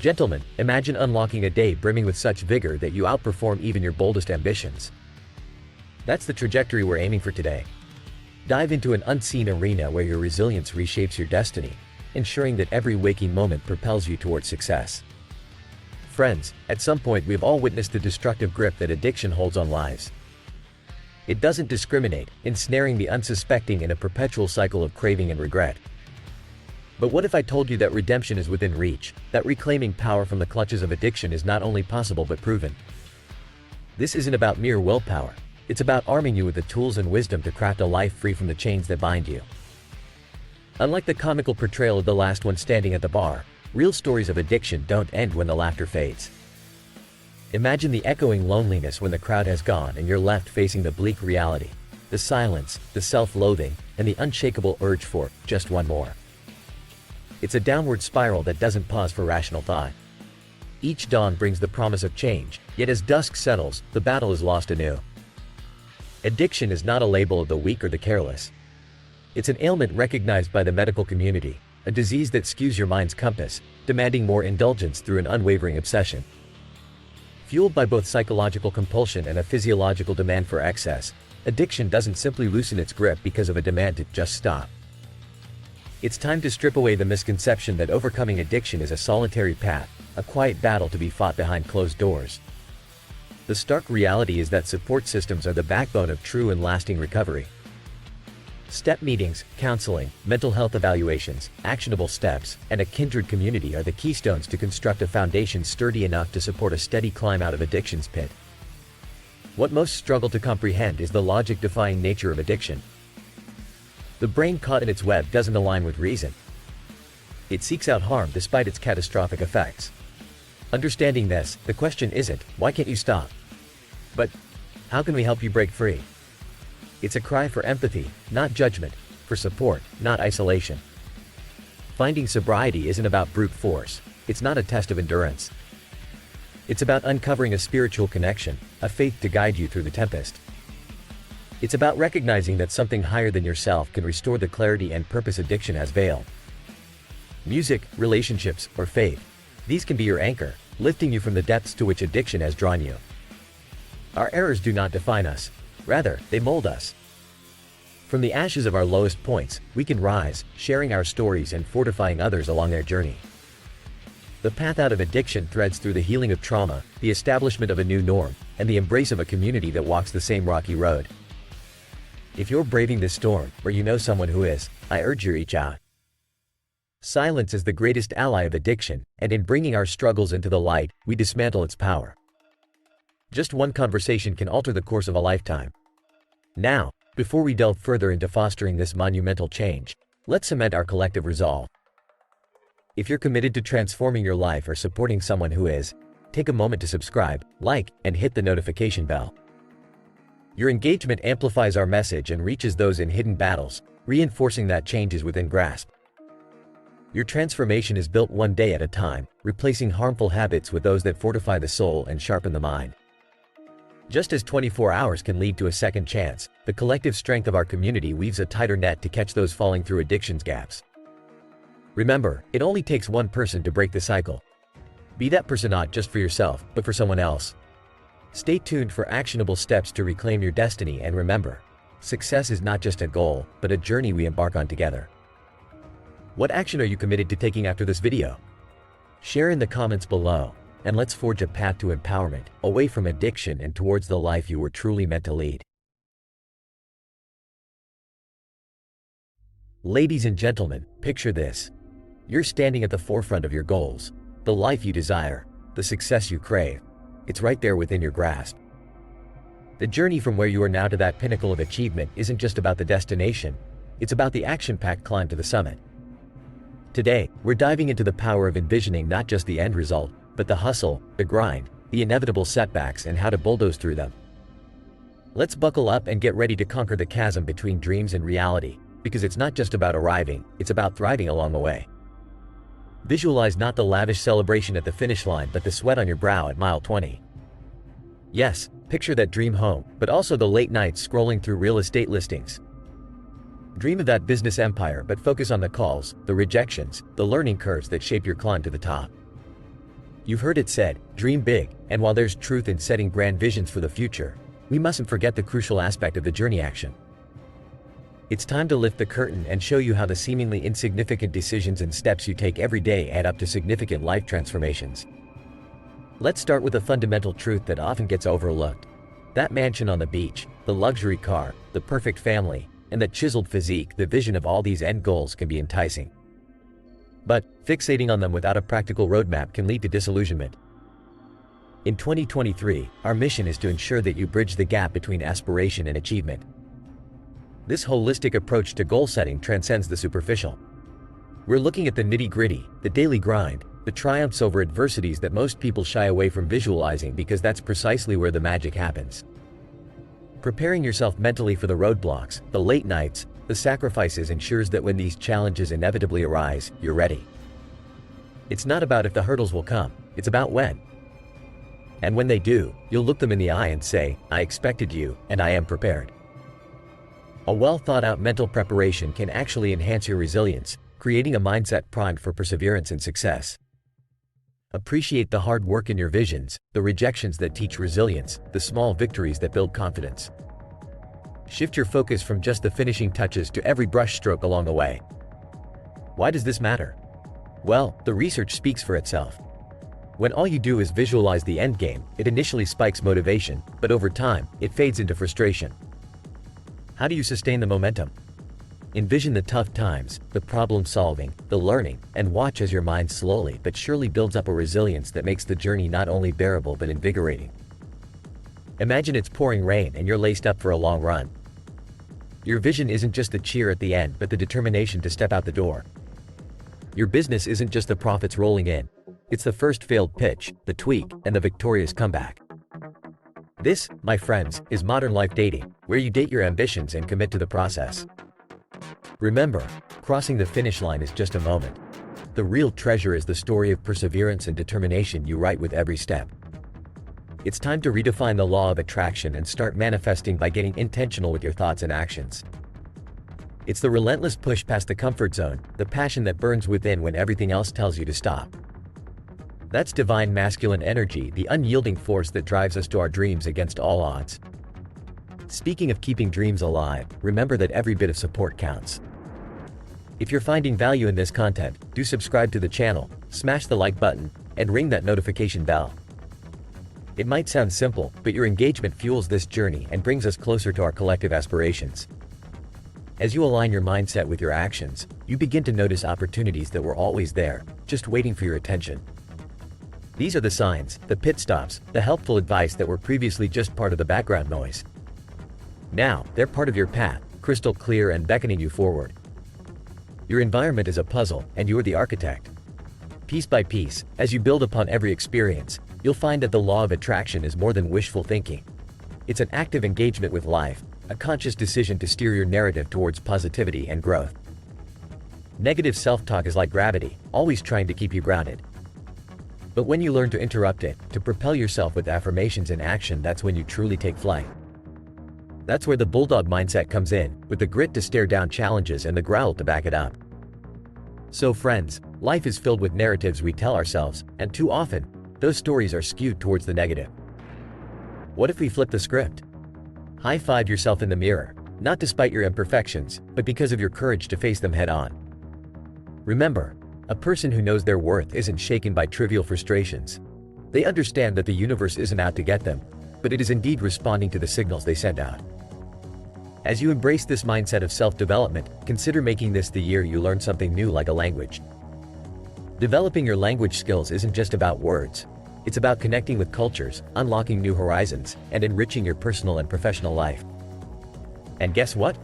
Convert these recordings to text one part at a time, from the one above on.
Gentlemen, imagine unlocking a day brimming with such vigor that you outperform even your boldest ambitions. That's the trajectory we're aiming for today. Dive into an unseen arena where your resilience reshapes your destiny, ensuring that every waking moment propels you towards success. Friends, at some point we've all witnessed the destructive grip that addiction holds on lives. It doesn't discriminate, ensnaring the unsuspecting in a perpetual cycle of craving and regret. But what if I told you that redemption is within reach, that reclaiming power from the clutches of addiction is not only possible but proven? This isn't about mere willpower. It's about arming you with the tools and wisdom to craft a life free from the chains that bind you. Unlike the comical portrayal of the last one standing at the bar, real stories of addiction don't end when the laughter fades. Imagine the echoing loneliness when the crowd has gone and you're left facing the bleak reality, the silence, the self-loathing, and the unshakable urge for just one more. It's a downward spiral that doesn't pause for rational thought. Each dawn brings the promise of change, yet as dusk settles, the battle is lost anew. Addiction is not a label of the weak or the careless. It's an ailment recognized by the medical community, a disease that skews your mind's compass, demanding more indulgence through an unwavering obsession. Fueled by both psychological compulsion and a physiological demand for excess, addiction doesn't simply loosen its grip because of a demand to just stop. It's time to strip away the misconception that overcoming addiction is a solitary path, a quiet battle to be fought behind closed doors. The stark reality is that support systems are the backbone of true and lasting recovery. Step meetings, counseling, mental health evaluations, actionable steps, and a kindred community are the keystones to construct a foundation sturdy enough to support a steady climb out of addiction's pit. What most struggle to comprehend is the logic-defying nature of addiction. The brain caught in its web doesn't align with reason. It seeks out harm despite its catastrophic effects. Understanding this, the question isn't, why can't you stop? But, how can we help you break free? It's a cry for empathy, not judgment, for support, not isolation. Finding sobriety isn't about brute force. It's not a test of endurance. It's about uncovering a spiritual connection, a faith to guide you through the tempest. It's about recognizing that something higher than yourself can restore the clarity and purpose addiction has veiled. Music, relationships, or faith. These can be your anchor, lifting you from the depths to which addiction has drawn you. Our errors do not define us. Rather, they mold us. From the ashes of our lowest points, we can rise, sharing our stories and fortifying others along their journey. The path out of addiction threads through the healing of trauma, the establishment of a new norm, and the embrace of a community that walks the same rocky road. If you're braving this storm, or you know someone who is, I urge you to reach out. Silence is the greatest ally of addiction, and in bringing our struggles into the light, we dismantle its power. Just one conversation can alter the course of a lifetime. Now, before we delve further into fostering this monumental change, let's cement our collective resolve. If you're committed to transforming your life or supporting someone who is, take a moment to subscribe, like, and hit the notification bell. Your engagement amplifies our message and reaches those in hidden battles, reinforcing that change is within grasp. Your transformation is built one day at a time, replacing harmful habits with those that fortify the soul and sharpen the mind. Just as 24 hours can lead to a second chance, the collective strength of our community weaves a tighter net to catch those falling through addiction's gaps. Remember, it only takes one person to break the cycle. Be that person not just for yourself, but for someone else. Stay tuned for actionable steps to reclaim your destiny, and remember, success is not just a goal, but a journey we embark on together. What action are you committed to taking after this video? Share in the comments below, and let's forge a path to empowerment, away from addiction and towards the life you were truly meant to lead. Ladies and gentlemen, picture this. You're standing at the forefront of your goals, the life you desire, the success you crave. It's right there within your grasp. The journey from where you are now to that pinnacle of achievement isn't just about the destination, it's about the action-packed climb to the summit. Today, we're diving into the power of envisioning not just the end result, but the hustle, the grind, the inevitable setbacks, and how to bulldoze through them. Let's buckle up and get ready to conquer the chasm between dreams and reality, because it's not just about arriving, it's about thriving along the way. Visualize not the lavish celebration at the finish line, but the sweat on your brow at mile 20. Yes, picture that dream home, but also the late nights scrolling through real estate listings. Dream of that business empire, but focus on the calls, the rejections, the learning curves that shape your climb to the top. You've heard it said, dream big, and while there's truth in setting grand visions for the future, we mustn't forget the crucial aspect of the journey action. It's time to lift the curtain and show you how the seemingly insignificant decisions and steps you take every day add up to significant life transformations. Let's start with a fundamental truth that often gets overlooked. That mansion on the beach, the luxury car, the perfect family, and that chiseled physique, the vision of all these end goals can be enticing. But fixating on them without a practical roadmap can lead to disillusionment. In 2023, our mission is to ensure that you bridge the gap between aspiration and achievement. This holistic approach to goal setting transcends the superficial. We're looking at the nitty-gritty, the daily grind, the triumphs over adversities that most people shy away from visualizing because that's precisely where the magic happens. Preparing yourself mentally for the roadblocks, the late nights, the sacrifices ensures that when these challenges inevitably arise, you're ready. It's not about if the hurdles will come, it's about when. And when they do, you'll look them in the eye and say, I expected you, and I am prepared. A well-thought-out mental preparation can actually enhance your resilience, creating a mindset primed for perseverance and success. Appreciate the hard work in your visions, the rejections that teach resilience, the small victories that build confidence. Shift your focus from just the finishing touches to every brushstroke along the way. Why does this matter? Well, the research speaks for itself. When all you do is visualize the end game, it initially spikes motivation, but over time, it fades into frustration. How do you sustain the momentum? Envision the tough times, the problem solving, the learning, and watch as your mind slowly but surely builds up a resilience that makes the journey not only bearable but invigorating. Imagine it's pouring rain and you're laced up for a long run. Your vision isn't just the cheer at the end but the determination to step out the door. Your business isn't just the profits rolling in. It's the first failed pitch, the tweak, and the victorious comeback. This, my friends, is modern life dating, where you date your ambitions and commit to the process. Remember, crossing the finish line is just a moment. The real treasure is the story of perseverance and determination you write with every step. It's time to redefine the law of attraction and start manifesting by getting intentional with your thoughts and actions. It's the relentless push past the comfort zone, the passion that burns within when everything else tells you to stop. That's divine masculine energy, the unyielding force that drives us to our dreams against all odds. Speaking of keeping dreams alive, remember that every bit of support counts. If you're finding value in this content, do subscribe to the channel, smash the like button, and ring that notification bell. It might sound simple, but your engagement fuels this journey and brings us closer to our collective aspirations. As you align your mindset with your actions, you begin to notice opportunities that were always there, just waiting for your attention. These are the signs, the pit stops, the helpful advice that were previously just part of the background noise. Now, they're part of your path, crystal clear and beckoning you forward. Your environment is a puzzle, and you're the architect. Piece by piece, as you build upon every experience, you'll find that the law of attraction is more than wishful thinking. It's an active engagement with life, a conscious decision to steer your narrative towards positivity and growth. Negative self-talk is like gravity, always trying to keep you grounded. But when you learn to interrupt it, to propel yourself with affirmations and action, that's when you truly take flight. That's where the bulldog mindset comes in, with the grit to stare down challenges and the growl to back it up. So friends, life is filled with narratives we tell ourselves, and too often, those stories are skewed towards the negative. What if we flip the script? High-five yourself in the mirror, not despite your imperfections, but because of your courage to face them head-on. Remember, a person who knows their worth isn't shaken by trivial frustrations. They understand that the universe isn't out to get them, but it is indeed responding to the signals they send out. As you embrace this mindset of self-development, consider making this the year you learn something new like a language. Developing your language skills isn't just about words. It's about connecting with cultures, unlocking new horizons, and enriching your personal and professional life. And guess what?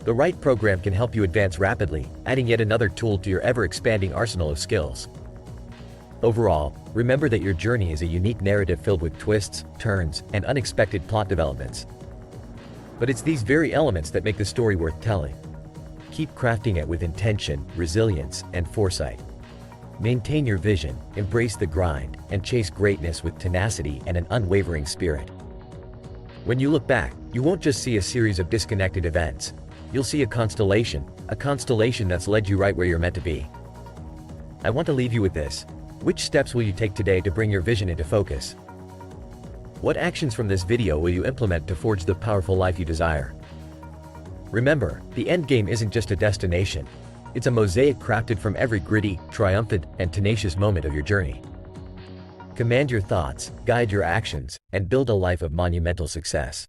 The right program can help you advance rapidly, adding yet another tool to your ever-expanding arsenal of skills. Overall, remember that your journey is a unique narrative filled with twists, turns, and unexpected plot developments. But it's these very elements that make the story worth telling. Keep crafting it with intention, resilience, and foresight. Maintain your vision, embrace the grind, and chase greatness with tenacity and an unwavering spirit. When you look back, you won't just see a series of disconnected events. You'll see a constellation that's led you right where you're meant to be. I want to leave you with this. Which steps will you take today to bring your vision into focus? What actions from this video will you implement to forge the powerful life you desire? Remember, the end game isn't just a destination. It's a mosaic crafted from every gritty, triumphant, and tenacious moment of your journey. Command your thoughts, guide your actions, and build a life of monumental success.